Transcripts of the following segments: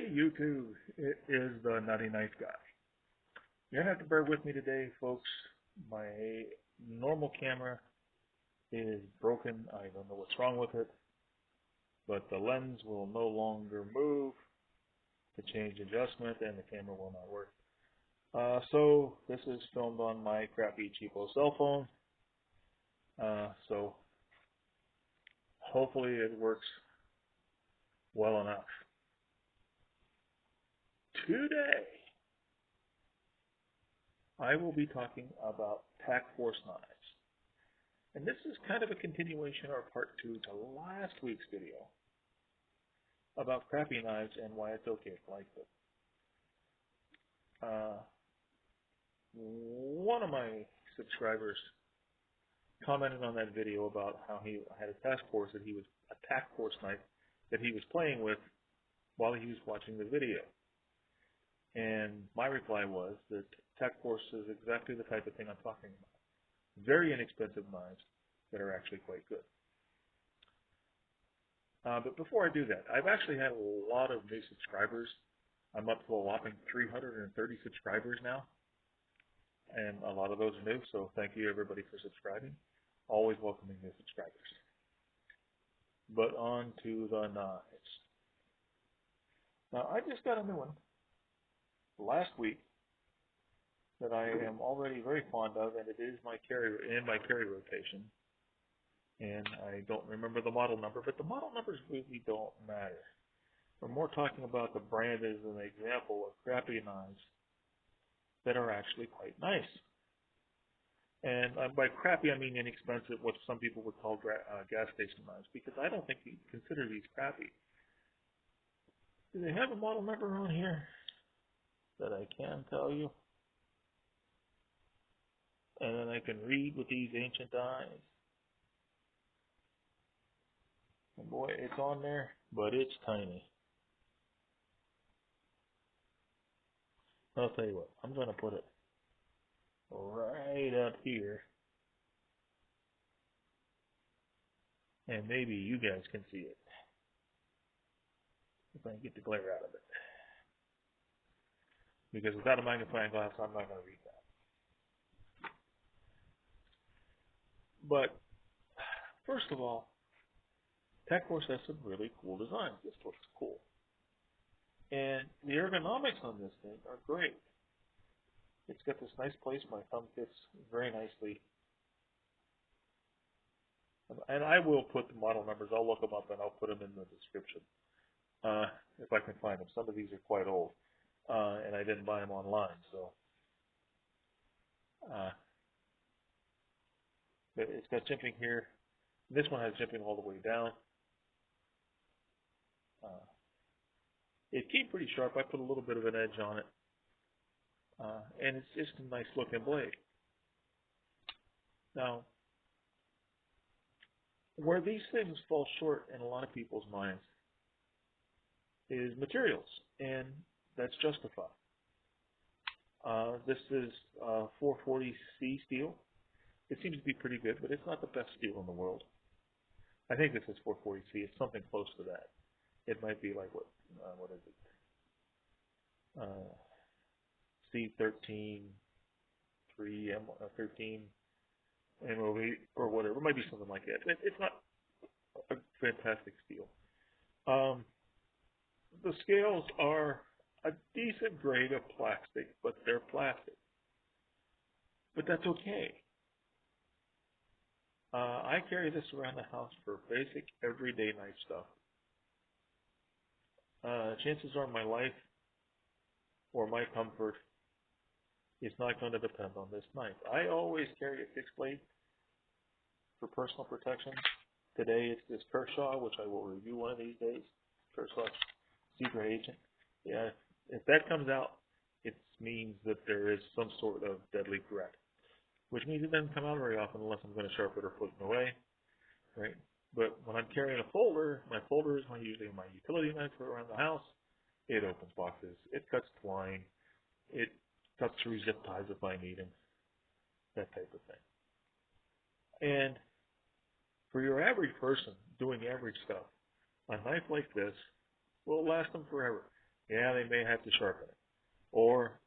Hey YouTube, it is the Nutty Knife Guy. You're gonna have to bear with me today, folks. My normal camera is broken. I don't know what's wrong with it, but the lens will no longer move to change adjustment, and the camera will not work. So this is filmed on my crappy cheapo cell phone. So hopefully it works well enough. Today, I will be talking about TAC Force knives. And this is kind of a continuation or part 2 to last week's video about crappy knives and why it's okay to like them. One of my subscribers commented on that video about how he had a TAC Force knife that he was playing with while he was watching the video. And my reply was that TAC Force is exactly the type of thing I'm talking about. Very inexpensive knives that are actually quite good. But before I do that, I've actually had a lot of new subscribers. I'm up to a whopping 330 subscribers now. And a lot of those are new, so thank you everybody for subscribing. Always welcoming new subscribers. But on to the knives. Now, I just got a new one last week that I am already very fond of, and it is my carry rotation. And I don't remember the model number, but the model numbers really don't matter. We're more talking about the brand as an example of crappy knives that are actually quite nice. And by crappy, I mean inexpensive, what some people would call gas station knives, because I don't think you consider these crappy. Do they have a model number on here that I can tell you? And then I can read with these ancient eyes. And boy, it's on there, but it's tiny. I'll tell you what, I'm going to put it right up here. And maybe you guys can see it, if I can get the glare out of it. Because without a magnifying glass, I'm not going to read that. But, first of all, TAC Force has some really cool designs. This looks cool. And the ergonomics on this thing are great. It's got this nice place. My thumb fits very nicely. And I will put the model numbers. I'll look them up and I'll put them in the description if I can find them. Some of these are quite old, and I didn't buy them online. So it's got jimping here. This one has jimping all the way down. It came pretty sharp. I put a little bit of an edge on it. And it's just a nice looking blade. Now, where these things fall short in a lot of people's minds is materials, and that's justified. This is 440C steel. It seems to be pretty good, but it's not the best steel in the world. I think this is 440C. It's something close to that. It might be like, what is it? C13, 13 MOV or whatever. It might be something like that. It's not a fantastic steel. The scales are a decent grade of plastic, but they're plastic. But that's okay. I carry this around the house for basic everyday knife stuff. Chances are my life or my comfort is not going to depend on this knife. I always carry a fixed blade for personal protection. Today it's this Kershaw, which I will review one of these days. Kershaw Secret Agent. Yeah, if that comes out, it means that there is some sort of deadly threat, which means it doesn't come out very often unless I'm going to sharpen it or put it away, right? But when I'm carrying a folder, my folder is usually my utility knife for around the house. It opens boxes. It cuts twine. It cuts through zip ties if I need them. That type of thing. And for your average person doing average stuff, a knife like this will last them forever. Yeah, they may have to sharpen it. Or,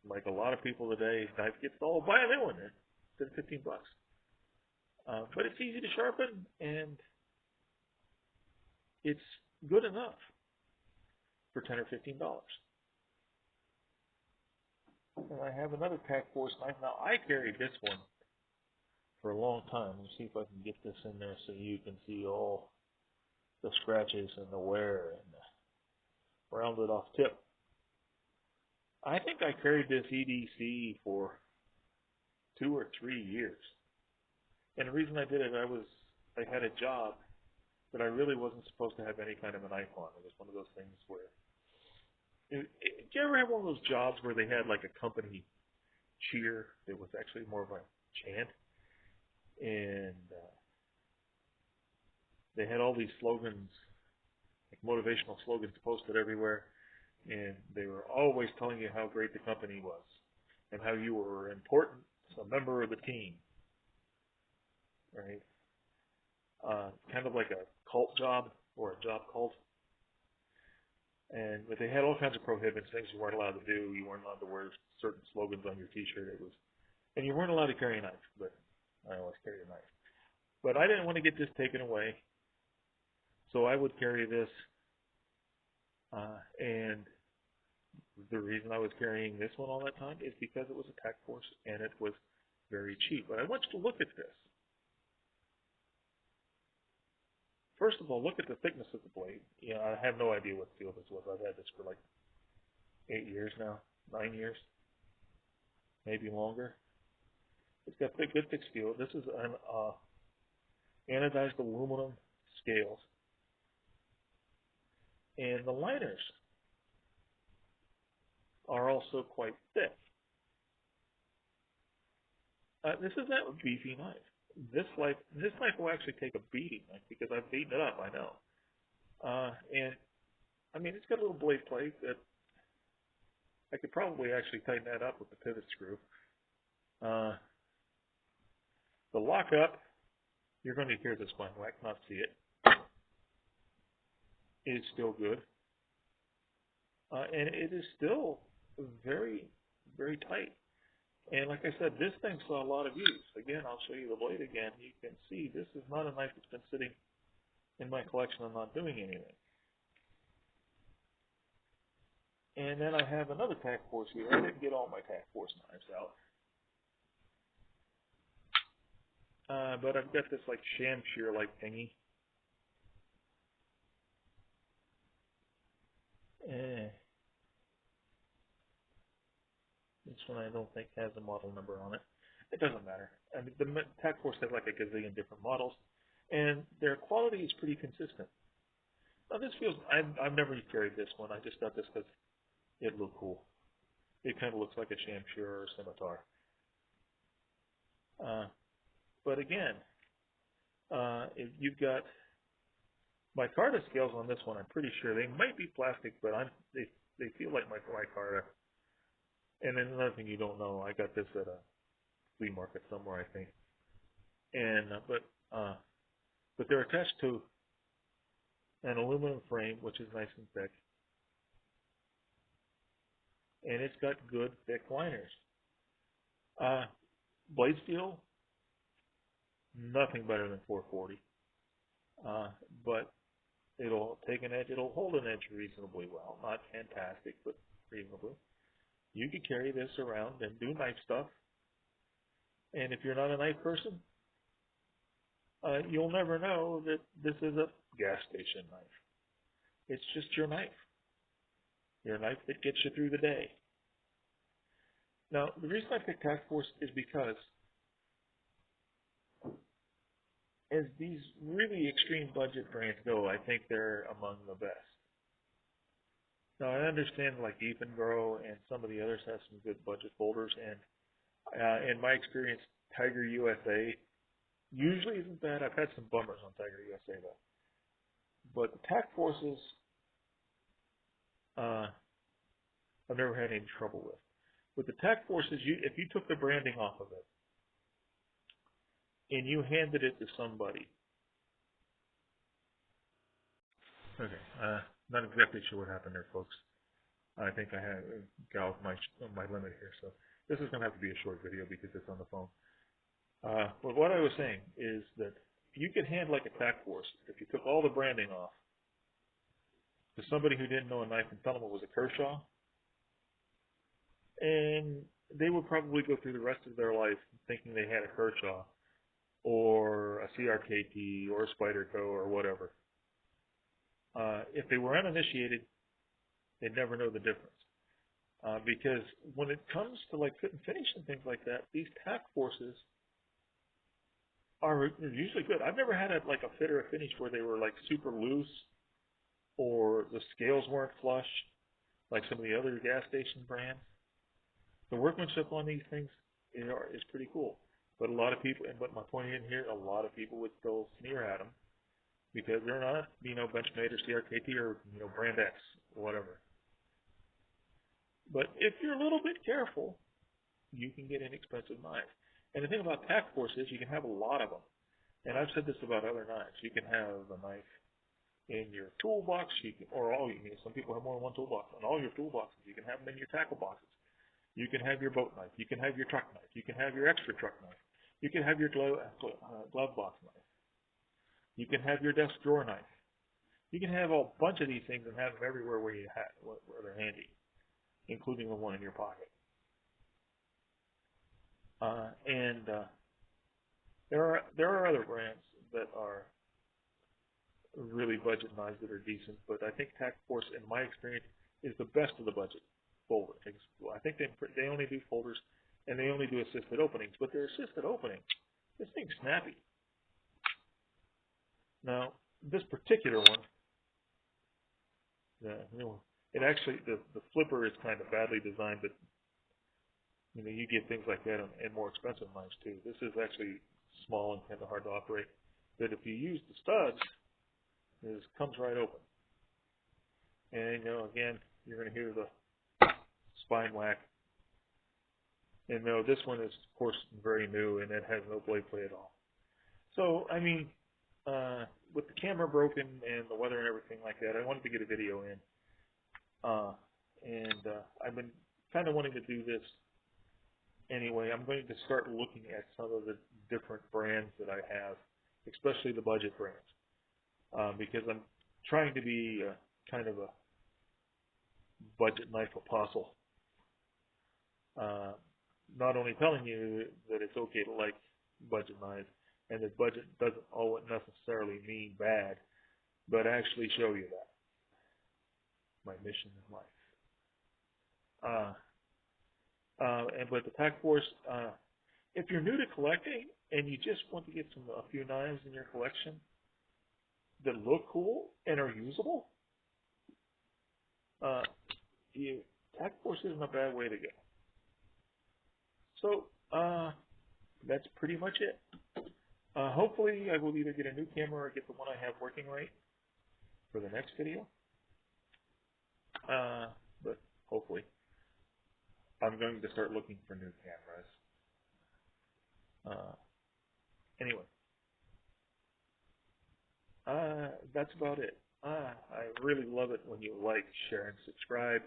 like a lot of people today, knife gets old, buy a new one then. It's $15. But it's easy to sharpen, and it's good enough for $10 or $15. And I have another TAC Force knife. Now, I carried this one for a long time. Let me see if I can get this in there so you can see all the scratches and the wear and the rounded off tip. I think I carried this EDC for 2 or 3 years. And the reason I did it, I had a job that I really wasn't supposed to have any kind of a knife on. It was one of those things where, did you ever have one of those jobs where they had like a company cheer that was actually more of a chant? And they had all these slogans, like motivational slogans posted everywhere. And they were always telling you how great the company was and how you were important, a member of the team, right? Kind of like a cult job or a job cult. But they had all kinds of prohibits, things you weren't allowed to do. You weren't allowed to wear certain slogans on your T-shirt. And you weren't allowed to carry a knife, but I always carried a knife. But I didn't want to get this taken away, so I would carry this. And the reason I was carrying this one all that time is because it was a TAC Force and it was very cheap. But I want you to look at this. First of all, look at the thickness of the blade. I have no idea what steel this was. I've had this for like 8 years now, 9 years, maybe longer. It's got good thick steel. This is an anodized aluminum scales. And the liners are also quite thick. This is not a beefy knife. This knife will actually take a beating because I've beaten it up, I know. And I mean, it's got a little blade plate that I could probably actually tighten that up with the pivot screw. The lockup, you're going to hear this one whack, not see it. It's still good. And it is still very, very tight. And like I said, this thing saw a lot of use. Again, I'll show you the blade again. You can see this is not a knife that's been sitting in my collection and not doing anything. And then I have another TAC Force here. I didn't get all my TAC Force knives out. But I've got this like shamshear-like thingy. This one I don't think has a model number on it. It doesn't matter. I mean, the TAC Force has like a gazillion different models, and their quality is pretty consistent. Now this feels, I've never carried this one. I just got this because it looked cool. It kind of looks like a shamshear or a scimitar. But again, if you've got micarta scales on this one, I'm pretty sure they might be plastic, but they feel like micarta. And then another thing you don't know, I got this at a flea market somewhere, I think. And but they're attached to an aluminum frame, which is nice and thick, and it's got good thick liners. Blade steel, nothing better than 440, but it'll take an edge. It'll hold an edge reasonably well, not fantastic, but reasonably. You could carry this around and do knife stuff. And if you're not a knife person, you'll never know that this is a gas station knife. It's just your knife. Your knife that gets you through the day. Now, the reason I picked TAC Force is because as these really extreme budget brands go, I think they're among the best. Now, I understand like Ethan Grow and some of the others have some good budget folders, and in my experience, Tiger USA usually isn't bad. I've had some bummers on Tiger USA though. But the TAC Forces, I've never had any trouble with. With the TAC Forces, if you took the branding off of it and you handed it to somebody, okay, not exactly sure what happened there, folks. I think I have got my limit here, so this is going to have to be a short video because it's on the phone. But what I was saying is that you could hand like a TAC Force if you took all the branding off to somebody who didn't know a knife and tell them it was a Kershaw, and they would probably go through the rest of their life thinking they had a Kershaw or a CRKT or a Spyderco or whatever. If they were uninitiated, they'd never know the difference. Because when it comes to like fit and finish and things like that, these TAC Forces are usually good. I've never had like a fit or a finish where they were like super loose or the scales weren't flush like some of the other gas station brands. The workmanship on these things is pretty cool. But a lot of people, but my point in here, a lot of people would still sneer at them because they're not, Benchmade or CRKT or, Brand X or whatever. But if you're a little bit careful, you can get inexpensive knives. And the thing about TAC Force is you can have a lot of them. And I've said this about other knives. You can have a knife in your toolbox, some people have more than one toolbox. On all your toolboxes, you can have them in your tackle boxes. You can have your boat knife. You can have your truck knife. You can have your extra truck knife. You can have your glove box knife. You can have your desk drawer knife. You can have a bunch of these things and have them everywhere where they're handy, including the one in your pocket. There are other brands that are really budget knives that are decent, but I think TAC Force, in my experience, is the best of the budget folder. I think they only do folders and they only do assisted openings, but their assisted opening, this thing's snappy. Now, this particular one, it actually, the flipper is kind of badly designed, but you get things like that in more expensive knives too. This is actually small and kind of hard to operate, but if you use the studs, it comes right open. And again, you're going to hear the spine whack. And this one is, of course, very new, and it has no blade play at all. So, with the camera broken and the weather and everything like that, I wanted to get a video in. I've been kind of wanting to do this anyway. I'm going to start looking at some of the different brands that I have, especially the budget brands, because I'm trying to be kind of a budget knife apostle. Not only telling you that it's okay to like budget knives and that budget doesn't always necessarily mean bad, but actually show you that. My mission in life. But the TAC Force, if you're new to collecting and you just want to get a few knives in your collection that look cool and are usable, TAC Force isn't a bad way to go. So that's pretty much it. Hopefully I will either get a new camera or get the one I have working right for the next video. But hopefully I'm going to start looking for new cameras. Anyway, that's about it. I really love it when you like, share, and subscribe.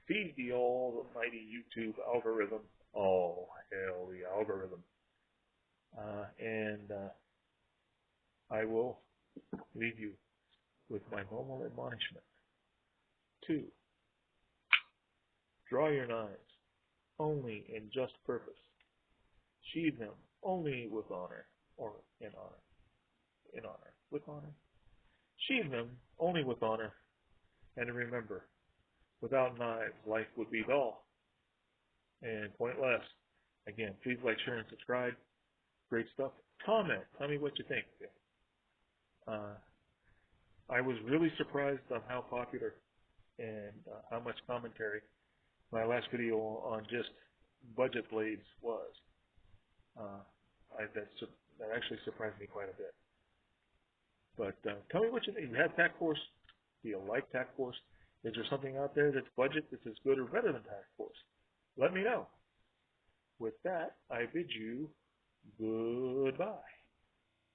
Feed the almighty YouTube algorithm. Oh, hell, the algorithm. I will leave you with my normal admonishment. 2. Draw your knives only in just purpose. Sheathe them only with honor, or in honor. In honor. With honor. Sheathe them only with honor. And remember, without knives, life would be dull and pointless. Again, please like, share, and subscribe. Great stuff. Comment. Tell me what you think. I was really surprised on how popular and how much commentary my last video on just budget blades was. That actually surprised me quite a bit. But tell me what you think. You have TAC Force? Do you like TAC Force? Is there something out there that's budget that's as good or better than TAC Force? Let me know. With that, I bid you goodbye.